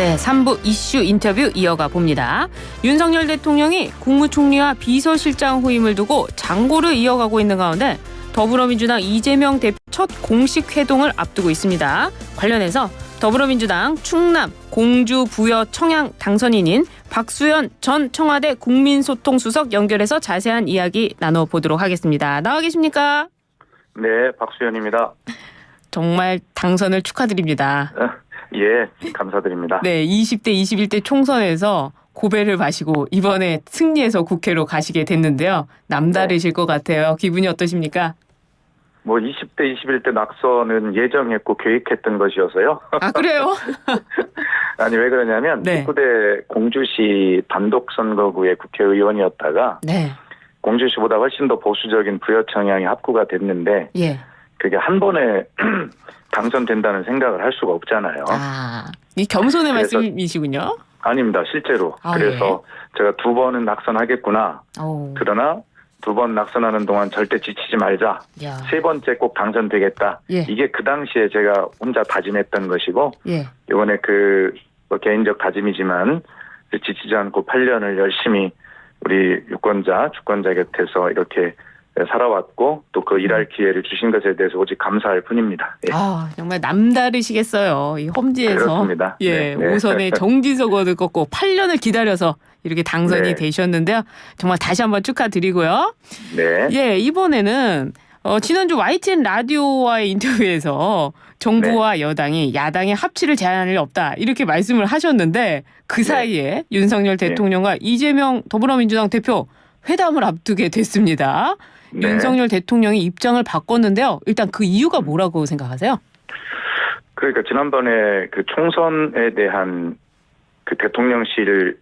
네, 3부 이슈 인터뷰 이어가 봅니다. 윤석열 대통령이 국무총리와 비서실장 후임을 두고 장고를 이어가고 있는 가운데 더불어민주당 이재명 대표 첫 공식 회동을 앞두고 있습니다. 관련해서 더불어민주당 충남 공주 부여 청양 당선인인 박수현 전 청와대 국민소통수석 연결해서 자세한 이야기 나눠보도록 하겠습니다. 나와 계십니까? 네, 박수현입니다. 정말 당선을 축하드립니다. 예, 감사드립니다. 네, 20대, 21대 총선에서 고배를 마시고 이번에 승리해서 국회로 가시게 됐는데요. 남다르실 것 같아요. 기분이 어떠십니까? 뭐 20대, 21대 낙선은 예정했고 계획했던 것이어서요. 아, 그래요? 아니, 왜 그러냐면 네. 19대 공주시 단독선거구의 국회의원이었다가 네. 공주시보다 훨씬 더 보수적인 부여청양이 합구가 됐는데 예. 그게 한 번에 당선된다는 생각을 할 수가 없잖아요. 아, 이 겸손의 그래서- 말씀이시군요. 아닙니다, 실제로. 아, 그래서 제가 2번은 낙선하겠구나. 오. 그러나 2번 낙선하는 동안 절대 지치지 말자. 야. 3번째 꼭 당선되겠다. 예. 이게 그 당시에 제가 혼자 다짐했던 것이고 예. 이번에 뭐 개인적 다짐이지만 지치지 않고 8년을 열심히 우리 유권자, 주권자 곁에서 이렇게 살아왔고 또 그 일할 기회를 주신 것에 대해서 오직 감사할 뿐입니다. 예. 아, 정말 남다르시겠어요. 이 험지에서 그렇습니다. 예, 네, 네. 오선의 정진석 의원을 꺾고 8년을 기다려서 이렇게 당선이 네. 되셨는데요. 정말 다시 한번 축하드리고요. 네. 예, 이번에는 지난주 YTN 라디오와의 인터뷰에서 정부와 여당이 야당의 합치를 제한할 일 없다 이렇게 말씀을 하셨는데 그 사이에 윤석열 대통령과 이재명 더불어민주당 대표 회담을 앞두게 됐습니다. 네. 윤석열 대통령이 입장을 바꿨는데요. 일단 그 이유가 뭐라고 생각하세요? 그러니까 지난번에 그 총선에 대한 그 대통령실의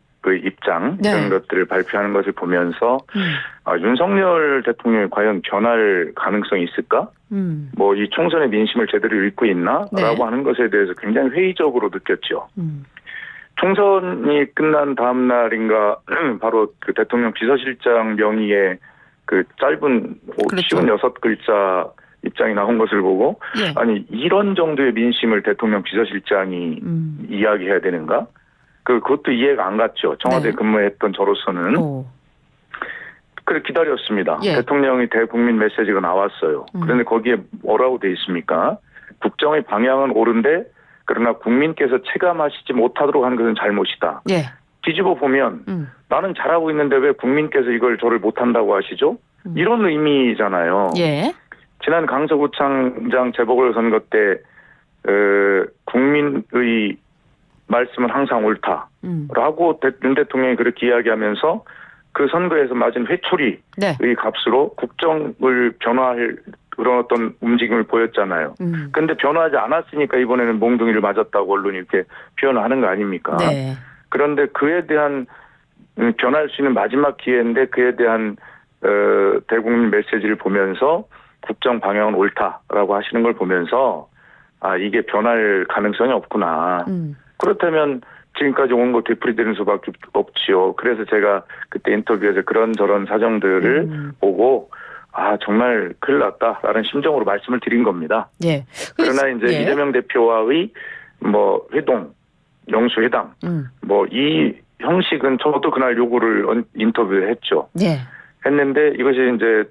입장 네. 이런 것들을 발표하는 것을 보면서 윤석열 대통령이 과연 변할 가능성이 있을까? 뭐 이 총선의 민심을 제대로 읽고 있나라고 네. 하는 것에 대해서 굉장히 회의적으로 느꼈죠. 총선이 끝난 다음 날인가 바로 그 대통령 비서실장 명의의 그 짧은 그렇죠. 56글자 입장이 나온 것을 보고 예. 아니 이런 정도의 민심을 대통령 비서실장이 이야기해야 되는가? 그것도 이해가 안 갔죠. 청와대 네. 근무했던 저로서는. 오. 그래 기다렸습니다. 예. 대통령이 대국민 메시지가 나왔어요. 그런데 거기에 뭐라고 돼 있습니까? 국정의 방향은 옳은데 그러나 국민께서 체감하시지 못하도록 하는 것은 잘못이다. 예. 뒤집어 보면 나는 잘하고 있는데 왜 국민께서 이걸 저를 못한다고 하시죠? 이런 의미잖아요. 예. 지난 강서구청장 재보궐선거 때 국민의 말씀은 항상 옳다라고 윤 대통령이 그렇게 이야기하면서 그 선거에서 맞은 회초리의 네. 값으로 국정을 변화할 그런 어떤 움직임을 보였잖아요. 그런데 변화하지 않았으니까 이번에는 몽둥이를 맞았다고 언론이 이렇게 표현을 하는 거 아닙니까? 네. 그런데 그에 대한 변할 수 있는 마지막 기회인데 그에 대한 대국민 메시지를 보면서 국정 방향은 옳다라고 하시는 걸 보면서 아 이게 변할 가능성이 없구나. 그렇다면 지금까지 온 거 되풀이되는 수밖에 없지요. 그래서 제가 그때 인터뷰에서 그런저런 사정들을 보고 아 정말 큰일 났다라는 심정으로 말씀을 드린 겁니다. 예. 그러나 이제 예. 이재명 대표와의 뭐 회동, 영수회담 뭐 이 형식은 저도 그날 요구를 인터뷰를 했죠. 예. 했는데 이것이 이제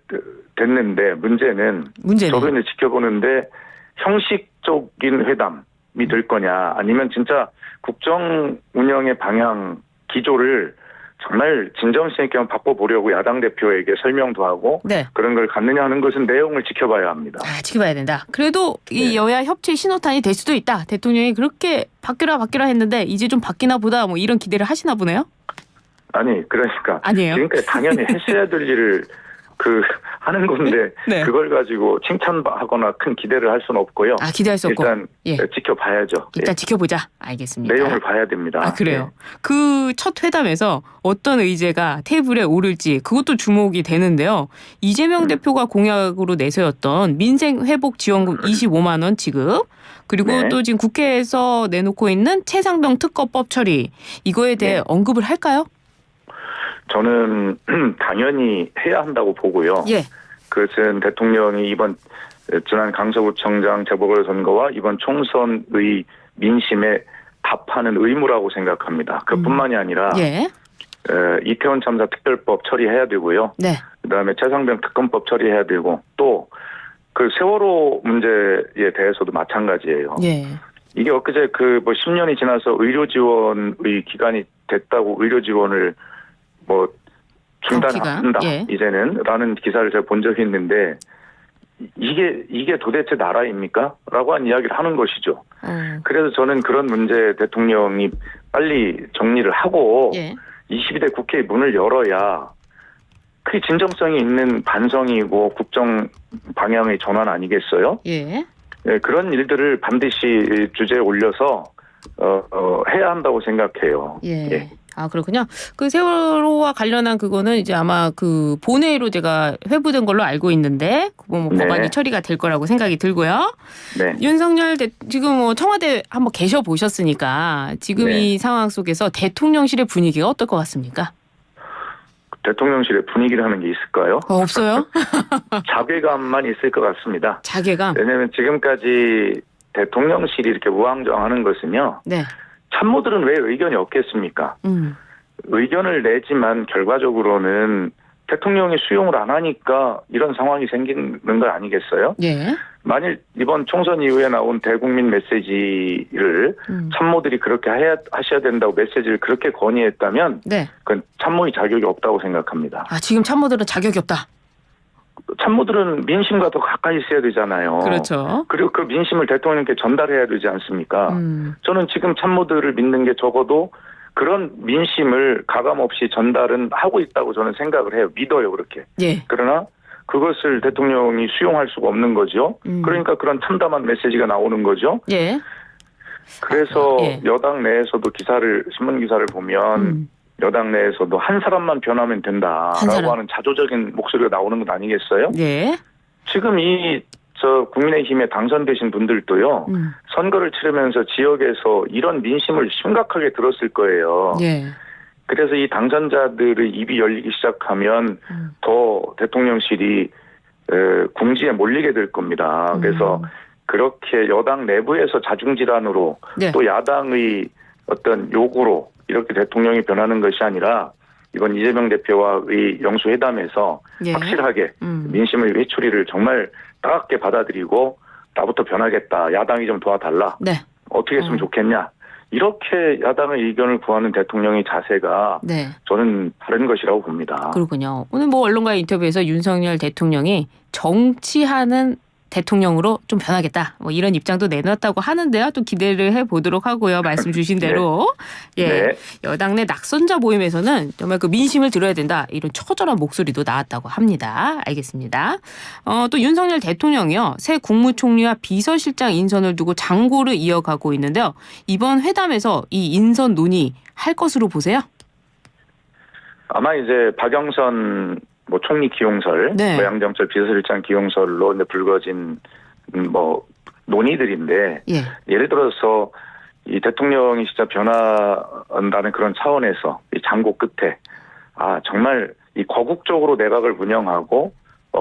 됐는데 문제는 저도 이제 지켜보는데 형식적인 회담이 될 거냐 아니면 진짜 국정 운영의 방향 기조를 정말 진정성 있게 한번 바꿔보려고 야당 대표에게 설명도 하고 네. 그런 걸 갖느냐 하는 것은 내용을 지켜봐야 합니다. 아, 지켜봐야 된다. 그래도 이 여야 협치 신호탄이 될 수도 있다. 대통령이 그렇게 바뀌라 했는데 이제 좀 바뀌나 보다 뭐 이런 기대를 하시나 보네요. 아니 그러니까 아니에요. 지금까지 당연히 했어야 될 일을 하는 건데 네. 그걸 가지고 칭찬하거나 큰 기대를 할 수는 없고요. 아, 기대할 수 없고. 일단 예. 지켜봐야죠. 일단 지켜보자. 알겠습니다. 내용을 봐야 됩니다. 아, 그래요. 그 첫 회담에서 어떤 의제가 테이블에 오를지 그것도 주목이 되는데요. 이재명 대표가 공약으로 내세웠던 민생 회복 지원금 25만 원 지급 그리고 네. 또 지금 국회에서 내놓고 있는 최상병 특검법 처리 이거에 대해 네. 언급을 할까요? 저는 당연히 해야 한다고 보고요. 예. 그것은 대통령이 지난 강서구청장 재보궐선거와 이번 총선의 민심에 답하는 의무라고 생각합니다. 그뿐만이 아니라 예. 이태원 참사 특별법 처리해야 되고요. 네. 그다음에 최상병 특검법 처리해야 되고 또 그 세월호 문제에 대해서도 마찬가지예요. 예. 이게 엊그제 그 뭐 10년이 지나서 의료 지원의 기간이 됐다고 의료 지원을 뭐 중단한다 예. 이제는라는 기사를 제가 본 적이 있는데 이게 도대체 나라입니까? 라고 한 이야기를 하는 것이죠. 그래서 저는 그런 문제 대통령이 빨리 정리를 하고 예. 22대 국회의 문을 열어야 그게 진정성이 있는 반성이고 국정 방향의 전환 아니겠어요? 예. 네, 그런 일들을 반드시 주제에 올려서 해야 한다고 생각해요. 예. 예. 아, 그렇군요. 그 세월호와 관련한 그거는 이제 아마 그 본회의로 제가 회부된 걸로 알고 있는데 뭐 네. 법안이 처리가 될 거라고 생각이 들고요. 네. 윤석열 지금 뭐 청와대 한번 계셔 보셨으니까 지금 네. 이 상황 속에서 대통령실의 분위기가 어떨 것 같습니까? 대통령실의 분위기라는 게 있을까요? 없어요? 자괴감만 있을 것 같습니다. 자괴감. 왜냐하면 지금까지 대통령실이 이렇게 우왕좌왕하는 것은요. 네. 참모들은 왜 의견이 없겠습니까? 의견을 내지만 결과적으로는 대통령이 수용을 안 하니까 이런 상황이 생기는 거 아니겠어요? 예. 만일 이번 총선 이후에 나온 대국민 메시지를 참모들이 그렇게 하셔야 된다고 메시지를 그렇게 건의했다면 네. 그건 참모의 자격이 없다고 생각합니다. 아, 지금 참모들은 자격이 없다. 참모들은 민심과 더 가까이 있어야 되잖아요. 그렇죠. 그리고 그 민심을 대통령께 전달해야 되지 않습니까? 저는 지금 참모들을 믿는 게 적어도 그런 민심을 가감없이 전달은 하고 있다고 저는 생각을 해요. 믿어요, 그렇게. 예. 그러나 그것을 대통령이 수용할 수가 없는 거죠. 그러니까 그런 참담한 메시지가 나오는 거죠. 예. 그래서 예. 여당 내에서도 신문 기사를 보면 여당 내에서도 한 사람만 변하면 된다라고 하는 자조적인 목소리가 나오는 것 아니겠어요? 예. 지금 국민의힘에 당선되신 분들도요. 선거를 치르면서 지역에서 이런 민심을 심각하게 들었을 거예요. 예. 그래서 이 당선자들의 입이 열리기 시작하면 더 대통령실이 궁지에 몰리게 될 겁니다. 그래서 그렇게 여당 내부에서 자중질환으로 네. 또 야당의 어떤 요구로 이렇게 대통령이 변하는 것이 아니라 이번 이재명 대표와의 영수회담에서 예. 확실하게 민심의 회초리를 정말 따갑게 받아들이고 나부터 변하겠다. 야당이 좀 도와달라. 네. 어떻게 했으면 좋겠냐. 이렇게 야당의 의견을 구하는 대통령의 자세가 네. 저는 다른 것이라고 봅니다. 그렇군요. 오늘 뭐 언론과의 인터뷰에서 윤석열 대통령이 정치하는 대통령으로 좀 변하겠다. 뭐 이런 입장도 내놨다고 하는데요. 또 기대를 해보도록 하고요. 말씀 주신 대로. 네. 예. 네. 여당 내 낙선자 모임에서는 정말 그 민심을 들어야 된다. 이런 처절한 목소리도 나왔다고 합니다. 알겠습니다. 또 윤석열 대통령이요. 새 국무총리와 비서실장 인선을 두고 장고를 이어가고 있는데요. 이번 회담에서 이 인선 논의할 것으로 보세요? 아마 이제 박영선 총리 기용설, 네. 양정철 비서실장 기용설로 이제 불거진 논의들인데 예. 예를 들어서 이 대통령이 진짜 변화한다는 그런 차원에서 이 장고 끝에 정말 이 거국적으로 내각을 운영하고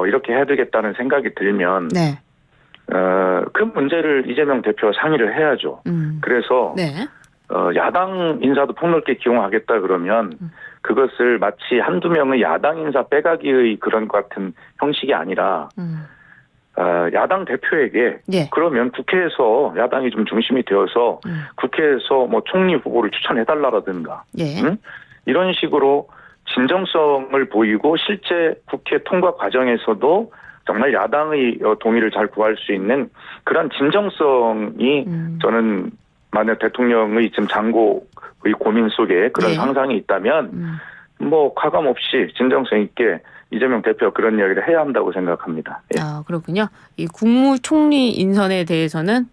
이렇게 해야 되겠다는 생각이 들면 네. 그 문제를 이재명 대표와 상의를 해야죠. 그래서 네. 야당 인사도 폭넓게 기용하겠다 그러면 그것을 마치 한두 명의 야당 인사 빼가기의 그런 것 같은 형식이 아니라 야당 대표에게 예. 그러면 국회에서 야당이 좀 중심이 되어서 국회에서 총리 후보를 추천해달라라든가 예. 이런 식으로 진정성을 보이고 실제 국회 통과 과정에서도 정말 야당의 동의를 잘 구할 수 있는 그런 진정성이 저는 만약 대통령의 지금 장고의 고민 속에 그런 네. 상상이 있다면 가감 없이 진정성 있게 이재명 대표가 그런 이야기를 해야 한다고 생각합니다. 예. 그렇군요. 이 국무총리 인선에 대해서는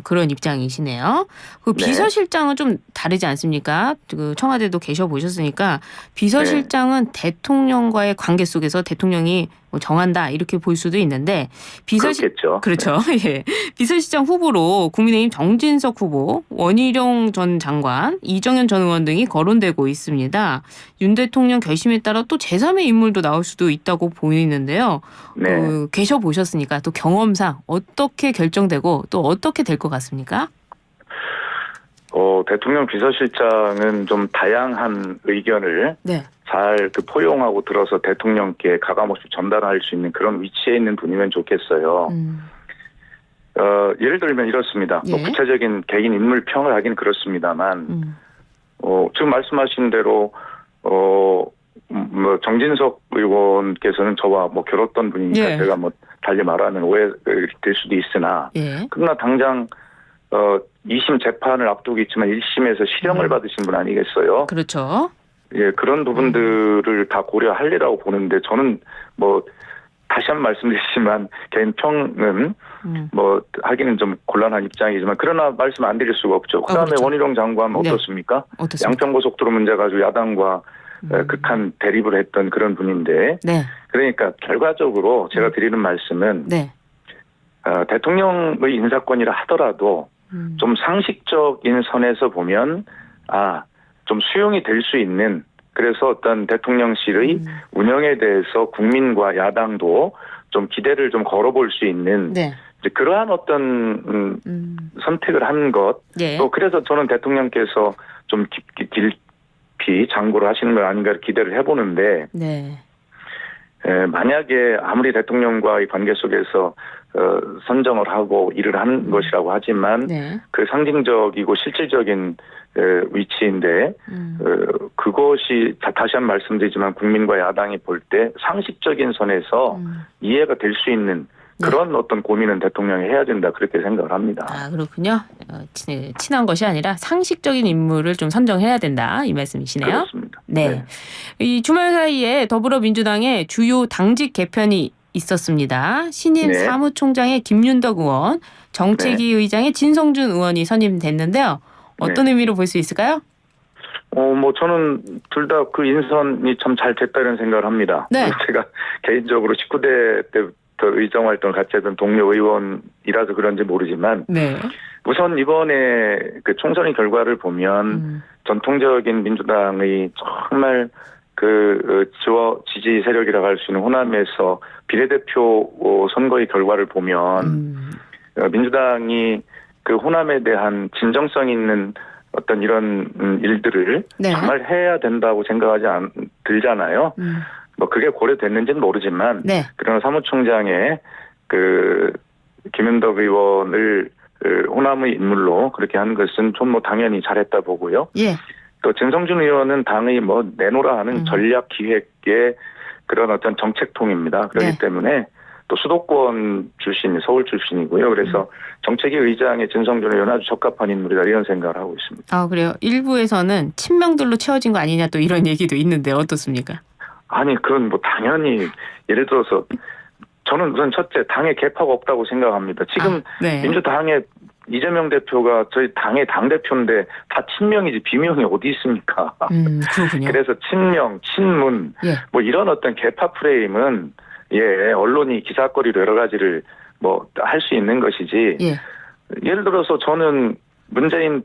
그런 입장이시네요. 그 네. 비서실장은 좀 다르지 않습니까? 그 청와대도 계셔 보셨으니까 비서실장은 대통령과의 관계 속에서 대통령이 정한다 이렇게 볼 수도 있는데 그렇겠죠. 그렇죠. 예. 비서실장 후보로 국민의힘 정진석 후보, 원희룡 전 장관, 이정현 전 의원 등이 거론되고 있습니다. 윤 대통령 결심에 따라 또 제3의 인물도 나올 수도 있다고 보이는데요. 네. 계셔 보셨으니까 또 경험상 어떻게 결정되고 또 어떻게 될 것 같습니까? 대통령 비서실장은 좀 다양한 의견을 네. 잘 포용하고 들어서 대통령께 가감없이 전달할 수 있는 그런 위치에 있는 분이면 좋겠어요. 예를 들면 이렇습니다. 예. 뭐 구체적인 개인 인물 평을 하긴 그렇습니다만, 지금 말씀하신 대로, 뭐 정진석 의원께서는 저와 뭐 결혼했던 분이니까 예. 제가 뭐 달리 말하면 오해될 수도 있으나, 예. 그러나 당장 2심 재판을 앞두고 있지만 1심에서 실형을 받으신 분 아니겠어요? 그렇죠. 예, 그런 부분들을 다 고려하리라고 보는데 저는 뭐 다시 한 번 말씀드리지만 개인 평은 뭐 하기는 좀 곤란한 입장이지만 그러나 말씀 안 드릴 수가 없죠. 그다음에 그렇죠. 원희룡 장관 네. 어떻습니까? 어떻습니까? 양평고속도로 문제 가지고 야당과 극한 대립을 했던 그런 분인데 네. 그러니까 결과적으로 제가 드리는 말씀은 네. 대통령의 인사권이라 하더라도 좀 상식적인 선에서 보면 좀 수용이 될 수 있는 그래서 어떤 대통령실의 운영에 대해서 국민과 야당도 좀 기대를 좀 걸어볼 수 있는 네. 이제 그러한 어떤 선택을 한 것. 예. 또 그래서 저는 대통령께서 좀 깊이 장고를 하시는 거 아닌가 기대를 해보는데 네. 만약에 아무리 대통령과의 관계 속에서 선정을 하고 일을 한 것이라고 하지만 네. 그 상징적이고 실질적인 위치인데 그것이 다시 한 번 말씀드리지만 국민과 야당이 볼 때 상식적인 선에서 이해가 될 수 있는 그런 어떤 고민은 대통령이 해야 된다 그렇게 생각을 합니다. 아, 그렇군요. 친한 것이 아니라 상식적인 인물을 좀 선정해야 된다 이 말씀이시네요. 그렇습니다. 네. 이 주말 사이에 더불어민주당의 주요 당직 개편이 있었습니다. 신임 네. 사무총장의 김윤덕 의원, 정책위 의장의 진성준 의원이 선임됐는데요. 어떤 의미로 볼 수 있을까요? 뭐 저는 둘 다 그 인선이 참 잘 됐다 이런 생각을 합니다. 네. 제가 개인적으로 19대 때부터 의정 활동을 같이 했던 동료 의원이라서 그런지 모르지만 네. 우선 이번에 그 총선의 결과를 보면 전통적인 민주당의 정말 지지 세력이라고 할 수 있는 호남에서 비례대표 선거의 결과를 보면 민주당이 그 호남에 대한 진정성 있는 어떤 이런 일들을 네. 정말 해야 된다고 들잖아요. 뭐 그게 고려됐는지는 모르지만 네. 그러나 사무총장의 그 김윤덕 의원을 호남의 인물로 그렇게 한 것은 좀 뭐 당연히 잘했다 보고요. 예. 또 진성준 의원은 당의 뭐 내노라 하는 전략 기획의 그런 어떤 정책통입니다. 그렇기 네. 때문에 또 수도권 출신이 서울 출신이고요. 그래서 정책위 의장의 진성준 의원은 아주 적합한 인물이다 이런 생각을 하고 있습니다. 아, 그래요. 일부에서는 친명들로 채워진 거 아니냐 또 이런 얘기도 있는데 어떻습니까? 아니 그건 뭐 당연히 예를 들어서 저는 우선 첫째 당에 개파가 없다고 생각합니다. 지금 네. 민주당의 이재명 대표가 저희 당의 당대표인데 다 친명이지 비명이 어디 있습니까? 그렇군요. 그래서 친명, 친문 예. 뭐 이런 어떤 개파 프레임은 언론이 기사거리로 여러 가지를 뭐 할 수 있는 것이지. 예. 예를 들어서 저는 문재인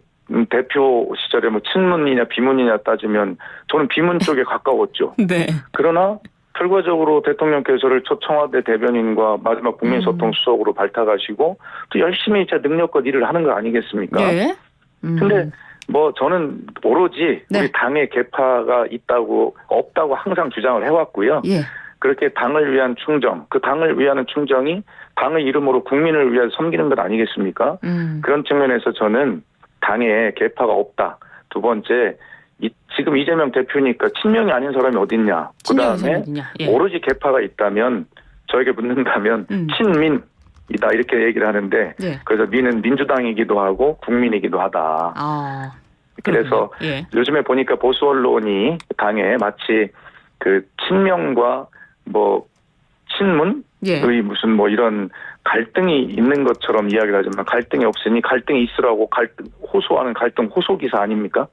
대표 시절에 뭐 친문이냐 비문이냐 따지면 저는 비문 쪽에 가까웠죠. 네. 그러나 결과적으로 대통령께서 저를 첫 청와대 대변인과 마지막 국민소통수석으로 발탁하시고 또 열심히 제 능력껏 일을 하는 거 아니겠습니까? 예. 근데 뭐 저는 오로지 네. 우리 당의 개파가 없다고 항상 주장을 해왔고요. 예. 그렇게 당을 위한 충정, 그 당을 위한 충정이 당의 이름으로 국민을 위해 섬기는 것 아니겠습니까? 그런 측면에서 저는 당에 개파가 없다. 두 번째, 지금 이재명 대표니까 친명이 아닌 사람이 어딨냐. 그다음에 예. 오로지 개파가 있다면 저에게 묻는다면 친민이다 이렇게 얘기를 하는데 예. 그래서 민은 민주당이기도 하고 국민이기도 하다. 아. 그래서 예. 요즘에 보니까 보수 언론이 당에 마치 그 친명과 뭐 친문의 예. 무슨 뭐 이런 갈등이 있는 것처럼 이야기를 하지만 갈등이 없으니 갈등이 있으라고 호소하는 갈등 호소 기사 아닙니까?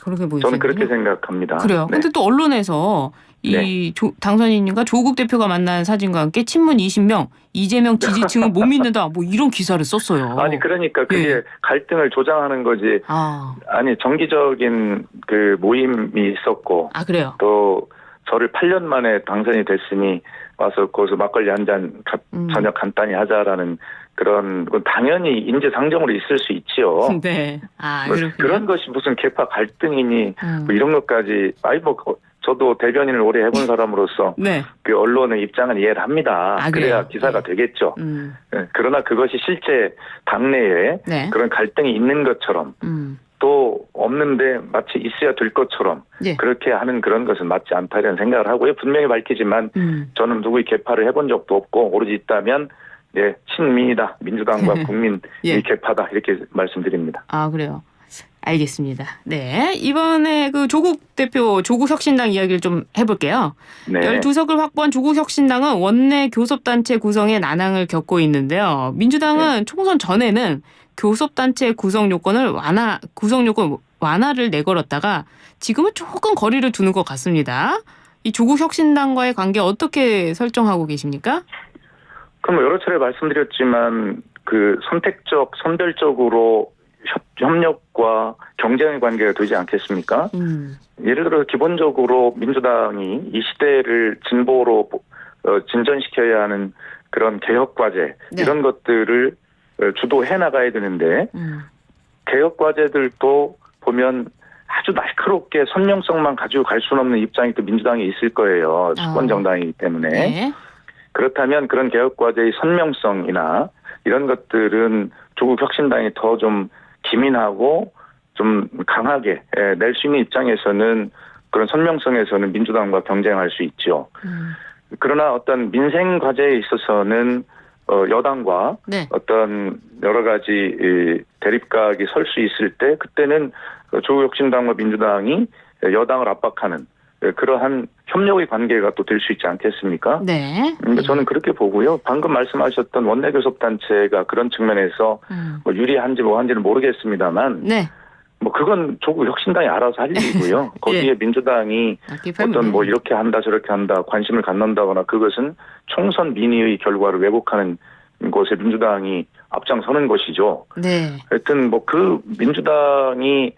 그렇게 보이시군요. 저는 그렇게 생각합니다. 그래요. 네. 근데 또 언론에서 이 당선인님과 조국 대표가 만난 사진과 함께 친문 20명, 이재명 지지층을 못 믿는다. 뭐 이런 기사를 썼어요. 아니 그러니까 그게 예. 갈등을 조장하는 거지. 아니 정기적인 그 모임이 있었고. 아, 그래요. 또 저를 8년 만에 당선이 됐으니 와서 거기서 막걸리 한 잔 저녁 간단히 하자라는 그런 건 당연히 인재상정으로 있을 수 있지요. 네. 아, 뭐 그렇군요. 그런 것이 무슨 계파 갈등이니 뭐 이런 것까지 저도 대변인을 오래 해본 사람으로서 네. 그 언론의 입장은 이해를 합니다. 아, 그래야 그래요? 기사가 예. 되겠죠. 예, 그러나 그것이 실제 당내에 네. 그런 갈등이 있는 것처럼 또 없는데 마치 있어야 될 것처럼 예. 그렇게 하는 그런 것은 맞지 않다 이런 생각을 하고요. 분명히 밝히지만 저는 누구의 계파를 해본 적도 없고 오로지 있다면 예, 친민이다. 민주당과 국민의 예. 계파다 이렇게 말씀드립니다. 아, 그래요. 알겠습니다. 네. 이번에 그 조국 대표, 조국혁신당 이야기를 좀 해볼게요. 네. 12석을 확보한 조국혁신당은 원내 교섭단체 구성에 난항을 겪고 있는데요. 민주당은 총선 전에는 교섭단체 구성 요건 완화를 내걸었다가 지금은 조금 거리를 두는 것 같습니다. 이 조국혁신당과의 관계 어떻게 설정하고 계십니까? 그럼 여러 차례 말씀드렸지만 그 선별적으로 협력과 경쟁의 관계가 되지 않겠습니까? 예를 들어 기본적으로 민주당이 이 시대를 진보로 진전시켜야 하는 그런 개혁 과제 네. 이런 것들을 주도해 나가야 되는데 개혁 과제들도 보면 아주 날카롭게 선명성만 가지고 갈 수는 없는 입장이 또 민주당에 있을 거예요. 수권 정당이기 때문에. 네. 그렇다면 그런 개혁 과제의 선명성이나 이런 것들은 조국 혁신당이 더 좀 기민하고 좀 강하게 낼 수 있는 입장에서는 그런 선명성에서는 민주당과 경쟁할 수 있죠. 그러나 어떤 민생 과제에 있어서는 여당과 네. 어떤 여러 가지 대립각이 설 수 있을 때 그때는 조국 혁신당과 민주당이 여당을 압박하는 그러한 협력의 관계가 또 될 수 있지 않겠습니까? 네. 저는 그렇게 보고요. 방금 말씀하셨던 원내교섭단체가 그런 측면에서 뭐 유리한지 뭐한지는 모르겠습니다만 네. 뭐 그건 조국 혁신당이 알아서 할 일이고요. 거기에 민주당이 어떤 뭐 이렇게 한다 저렇게 한다 관심을 갖는다거나 그것은 총선 민의의 결과를 왜곡하는 곳에 민주당이 앞장서는 것이죠. 네. 하여튼 뭐 그 민주당이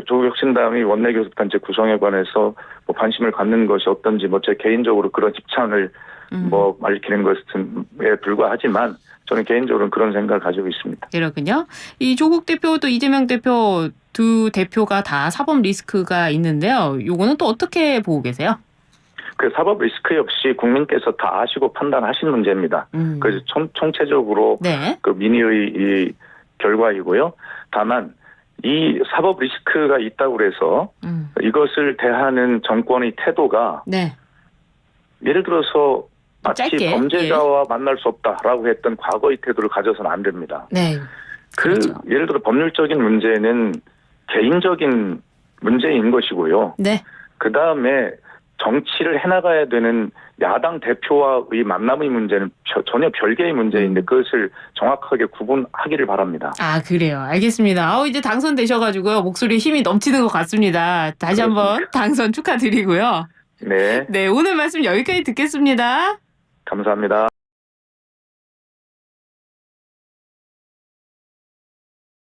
조국 혁신당의 원내교섭단체 구성에 관해서 뭐 관심을 갖는 것이 어떤지 뭐 제 개인적으로 그런 입장을 뭐 밝히는 것에 불과하지만 저는 개인적으로는 그런 생각을 가지고 있습니다. 그렇군요. 이 조국 대표 또 이재명 대표 두 대표가 다 사법 리스크가 있는데요. 요거는 또 어떻게 보고 계세요? 그 사법 리스크 역시 국민께서 다 아시고 판단하신 문제입니다. 그래서 총체적으로 네. 그 민의의 이 결과이고요. 다만 이 사법 리스크가 있다고 해서 이것을 대하는 정권의 태도가 네. 예를 들어서 마치 짧게, 범죄자와 만날 수 없다라고 했던 과거의 태도를 가져서는 안 됩니다. 네. 그렇죠. 예를 들어 법률적인 문제는 개인적인 문제인 것이고요. 네. 그다음에 정치를 해나가야 되는 야당 대표와의 만남의 문제는 전혀 별개의 문제인데 그것을 정확하게 구분하기를 바랍니다. 아, 그래요. 알겠습니다. 이제 당선되셔가지고요. 목소리에 힘이 넘치는 것 같습니다. 다시 한번 당선 축하드리고요. 네. 네, 오늘 말씀 여기까지 듣겠습니다. 감사합니다.